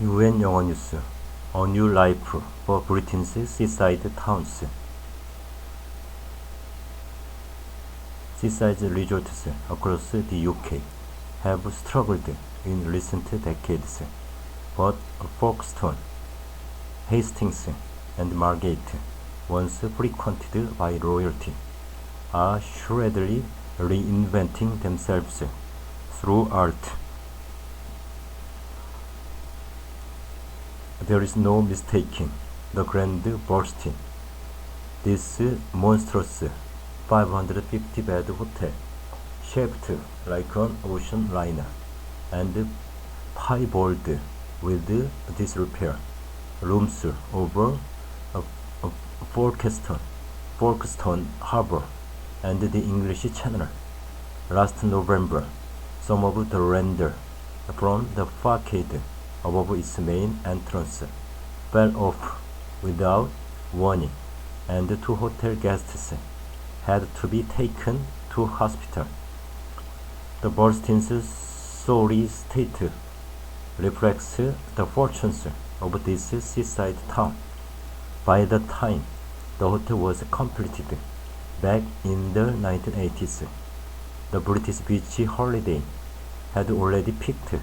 UN 영어뉴스 A New Life for Britain's Seaside Towns. Seaside resorts across the UK have struggled in recent decades, but Folkestone, Hastings and Margate, once frequented by royalty, are assuredly reinventing themselves through art. There is no mistaking the grand bursting. This monstrous 550-bed hotel, shaped like an ocean liner and piebald with disrepair, looms over Folkestone Harbour and the English Channel. Last November, some of the render from the facade above its main entrance fell off without warning, and 2 hotel guests had to be taken to hospital. The bursting's sorry state reflects the fortunes of this seaside town. By the time the hotel was completed back in the 1980s, the British beach holiday had already peaked,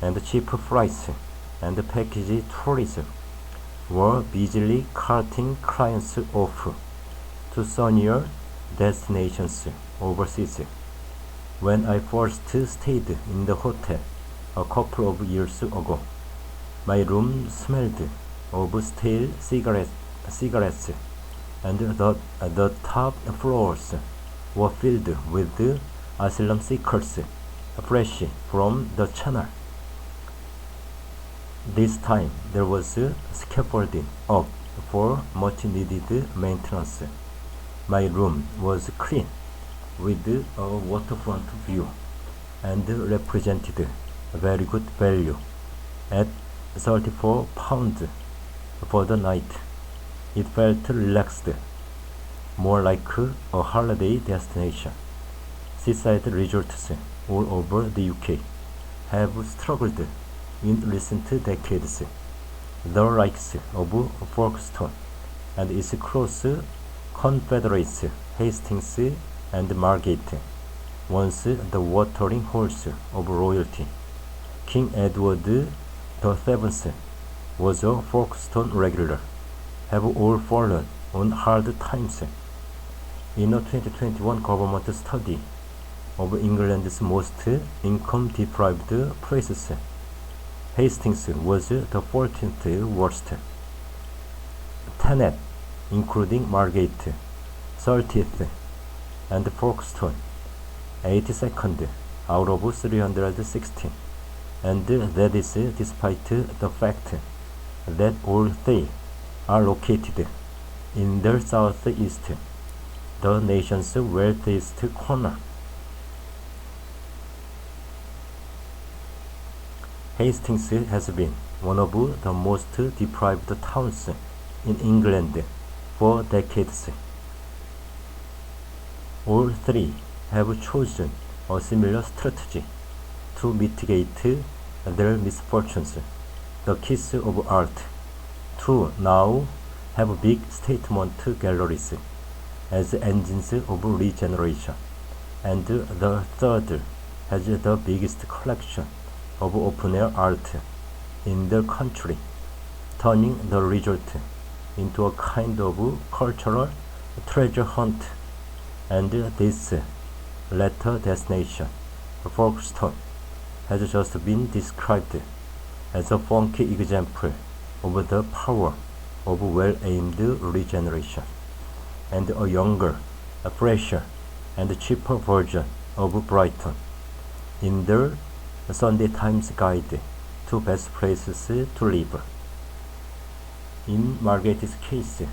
and cheap flights and package tourism were busily carting clients off to sunnier destinations overseas. When I first stayed in the hotel a couple of years ago, my room smelled of stale cigarettes, and the top floors were filled with asylum seekers fresh from the channel. This time there was scaffolding up for much needed maintenance. My room was clean, with a waterfront view, and represented very good value at £34 for the night. It felt relaxed, more like a holiday destination. Seaside resorts all over the UK have struggled in recent decades. The likes of Folkestone and its close confederates Hastings and Margate, once the watering holes of royalty. King Edward VII was a Folkestone regular, have all fallen on hard times. In a 2021 government study of England's most income-deprived places, Hastings was the 14th worst. Thanet, including Margate, 30th, and Folkestone, 82nd out of 316, and that is despite the fact that all 3 are located in the southeast, the nation's wealthiest corner. Hastings has been one of the most deprived towns in England for decades. All 3 have chosen a similar strategy to mitigate their misfortunes. The keys of art: 2 now have big statement galleries as engines of regeneration, and the 3rd has the biggest collection of open-air art in the country, turning the resort into a kind of cultural treasure hunt. And this latter destination, Folkestone, has just been described as a funky example of the power of well-aimed regeneration, and a younger, fresher, and cheaper version of Brighton. In the Sunday Times Guide to Best Places to Live. In Margate's case,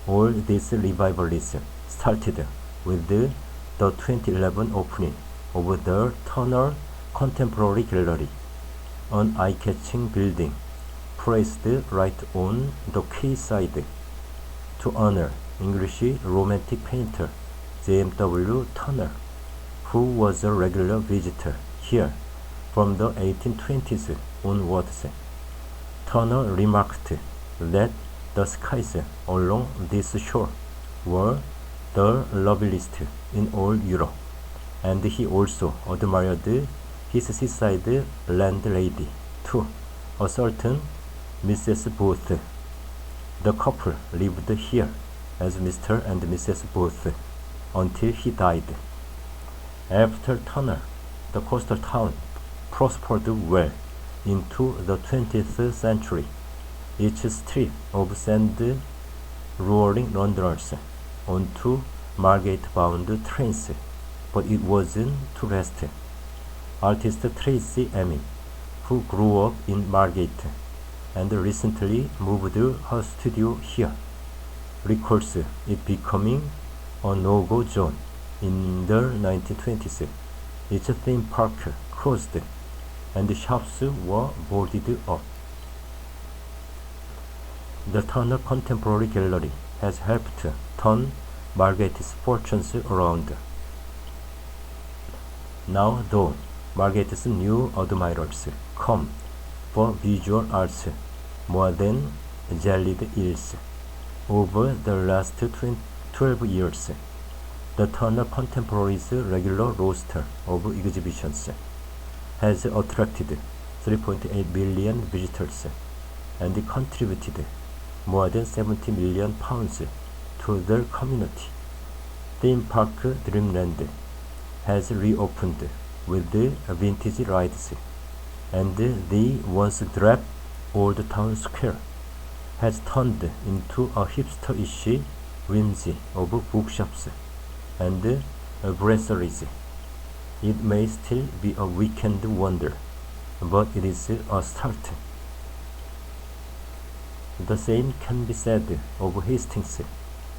all this revivalism started with the 2011 opening of the Turner Contemporary Gallery, an eye-catching building placed right on the quayside to honor English Romantic painter J.M.W. Turner, who was a regular visitor here from the 1820s onwards. Turner remarked that the skies along this shore were the loveliest in all Europe, and he also admired his seaside landlady too, a certain Mrs. Booth. The couple lived here as Mr. and Mrs. Booth until he died. After Turner, the coastal town prospered well into the 20th century. Each strip of sand rolling Londoners onto Margate-bound trains, but it wasn't to rest. Artist Tracy Emin, who grew up in Margate and recently moved her studio here, recalls it becoming a no-go zone in the 1920s. Its theme park closed and the shops were boarded up. The Turner Contemporary Gallery has helped turn Margate's fortunes around. Now, though, Margate's new admirers come for visual arts more than jellied eels. Over the last 12 years, the Turner Contemporary's regular roster of exhibitions has attracted 3.8 million visitors and contributed more than 70 million pounds to their community. Theme Park Dreamland has reopened with vintage rides, and the once drab Old Town Square has turned into a hipster-ish whimsy of bookshops and brasseries. It may still be a weekend wonder, but it is a start. The same can be said of Hastings,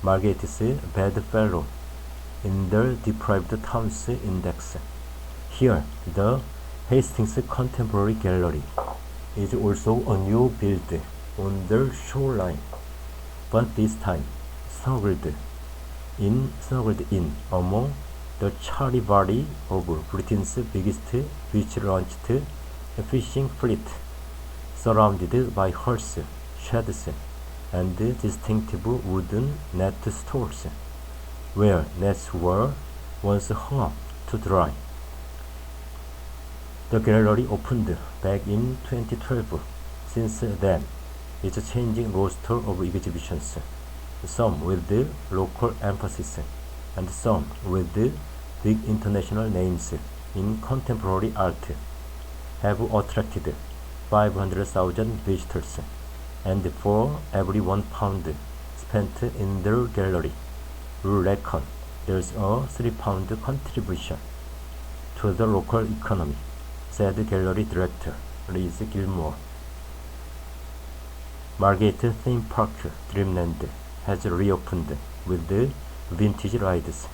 Margate's bedfellow in the Deprived Towns Index. Here, the Hastings Contemporary Gallery is also a new build on the shoreline, but this time snuggled in among the charivari of Britain's biggest beach-launched fishing fleet, surrounded by hulls, sheds, and distinctive wooden net stores, where nets were once hung up to dry. The gallery opened back in 2012. Since then, it's changing roster of exhibitions, some with local emphasis and some with big international names in contemporary art, have attracted 500,000 visitors, and for every £1 spent in their gallery, we reckon there's a £3 contribution to the local economy, said gallery director Liz Gilmore. Margate Theme Park Dreamland has reopened with the vintage rides.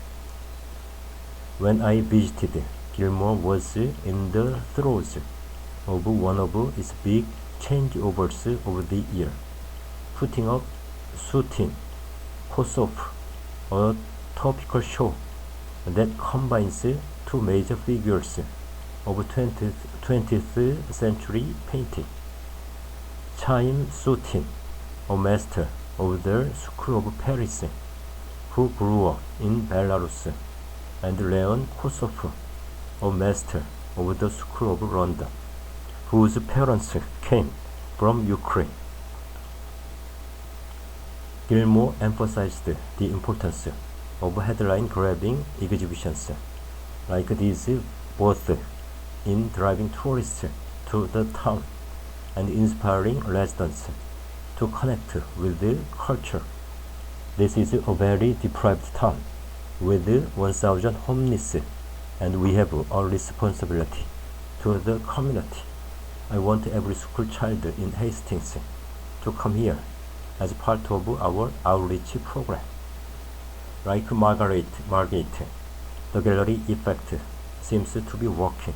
When I visited, Gilmore was in the throes of one of its big changeovers of the year, putting up Sutin Kosoff, a topical show that combines two major figures of 20th century painting. Chaim Sutin, a master of the School of Paris, who grew up in Belarus, and Leon Kosoff, a master of the School of London, whose parents came from Ukraine. Gilmore emphasized the importance of headline-grabbing exhibitions like these, both in driving tourists to the town and inspiring residents to connect with the culture. This is a very deprived town with 1,000 homeless, and we have a responsibility to the community. I want every school child in Hastings to come here as part of our outreach program. Like Margate, the gallery effect seems to be working.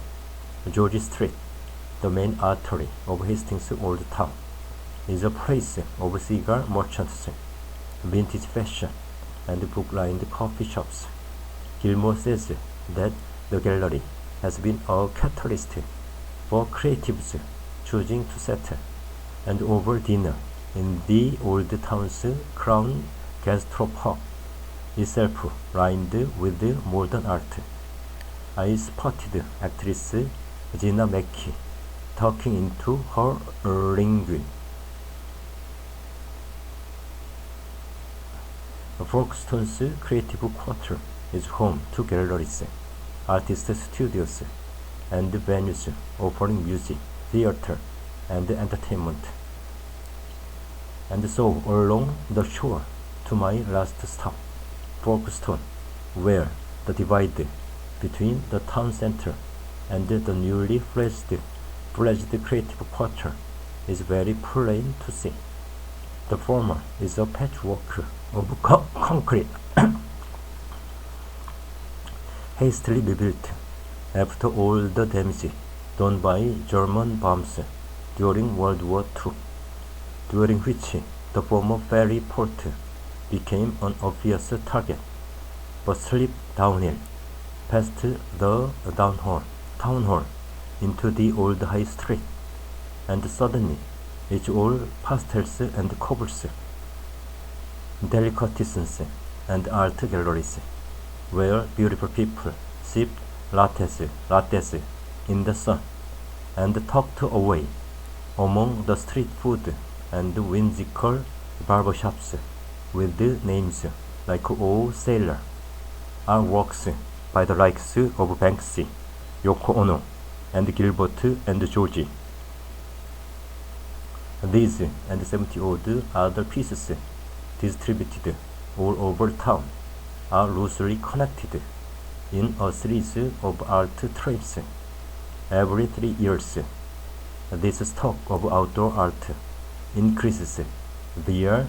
George Street, the main artery of Hastings' Old Town, is a place of cigar merchants, vintage fashion, and book-lined coffee shops. Gilmore says that the gallery has been a catalyst for creatives choosing to settle and over dinner in the old town's crown gastropub itself lined with modern art. I spotted actress Gina Mackey talking into her linguine. Folkestone's creative quarter is home to galleries, artist studios, and venues offering music, theater, and entertainment. And so along the shore to my last stop, Folkestone, where the divide between the town center and the newly fledged creative quarter is very plain to see. The former is a patchwork of concrete, hastily rebuilt after all the damage done by German bombs during World War II, during which the former ferry port became an obvious target, but slipped downhill past the town hall into the old high street, and suddenly it's all pastels and cobbles, delicatessens and art galleries, where beautiful people sipped lattes in the sun and tucked away among the street food and whimsical barbershops with names like O Sailor, are works by the likes of Banksy, Yoko Ono, and Gilbert and Georgie. These and 70-odd other pieces distributed all over town are loosely connected in a series of art trips. Every 3 years, this stock of outdoor art increases via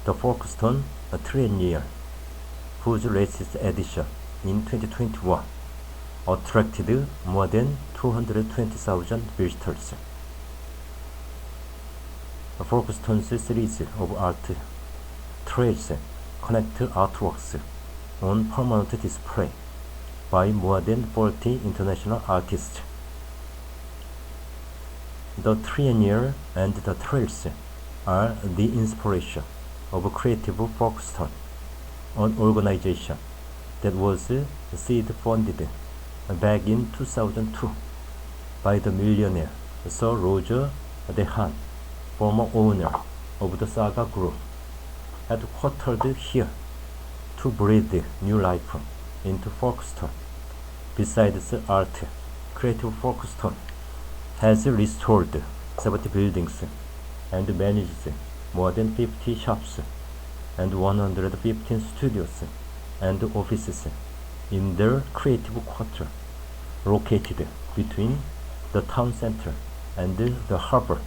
the Folkestone Triennial, whose latest edition in 2021 attracted more than 220,000 visitors. Folkestone's series of art trails connect artworks on permanent display by more than 40 international artists. The triennial and the trails are the inspiration of Creative Folkestone, an organization that was seed-funded back in 2002 by the millionaire Sir Roger Dehan, former owner of the Saga Group, headquartered here to breathe new life into Folkestone. Besides art, Creative Folkestone has restored 70 buildings and manages more than 50 shops and 115 studios and offices in their creative quarter, located between the town center and the harbor.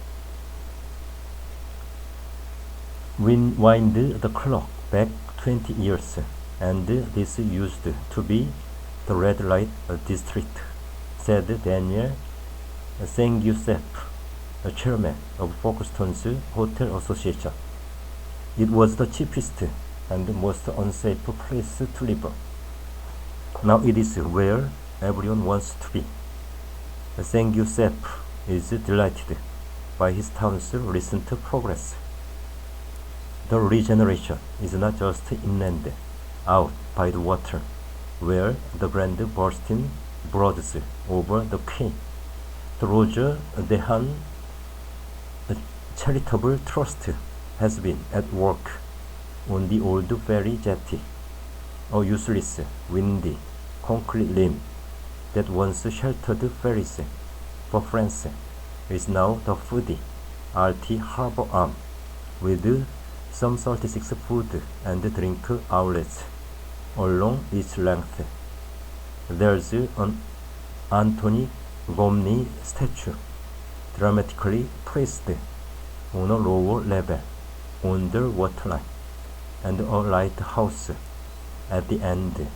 Wind the clock back 20 years, and this used to be the red light district, said Daniel Sengyusep, chairman of Folkestone's Hotel Association. It was the cheapest and most unsafe place to live. Now it is where everyone wants to be. Sengyusep is delighted by his town's recent progress. The regeneration is not just inland, out by the water, where the grand Bursting Broads over the quay. The Roger Dehan Charitable Trust has been at work on the old ferry jetty, a useless, windy, concrete limb that once sheltered ferries for France is now the foodie RT Harbor Arm, with some 36 food and drink outlets along its length. There's an Anthony Gomni statue dramatically placed on a lower level on the waterline, and a lighthouse at the end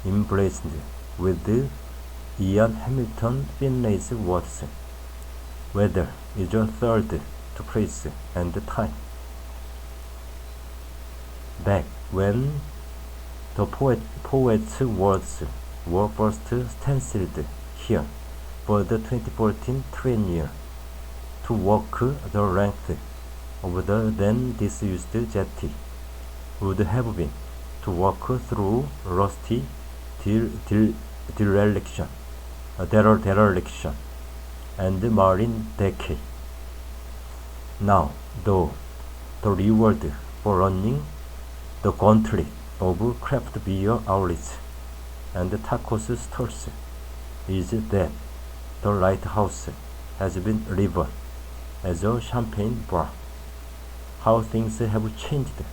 emblazoned with Ian Hamilton Finlay's words. Weather is your third to place and time. Back when the poet's words were first stenciled here for the 2014 triennial, to walk the length of the then disused jetty would have been to walk through rusty dereliction and marine decay. Now, though, the reward for running the gauntlet of craft beer outlets and tacos stalls is that the lighthouse has been reborn as a champagne bar. How things have changed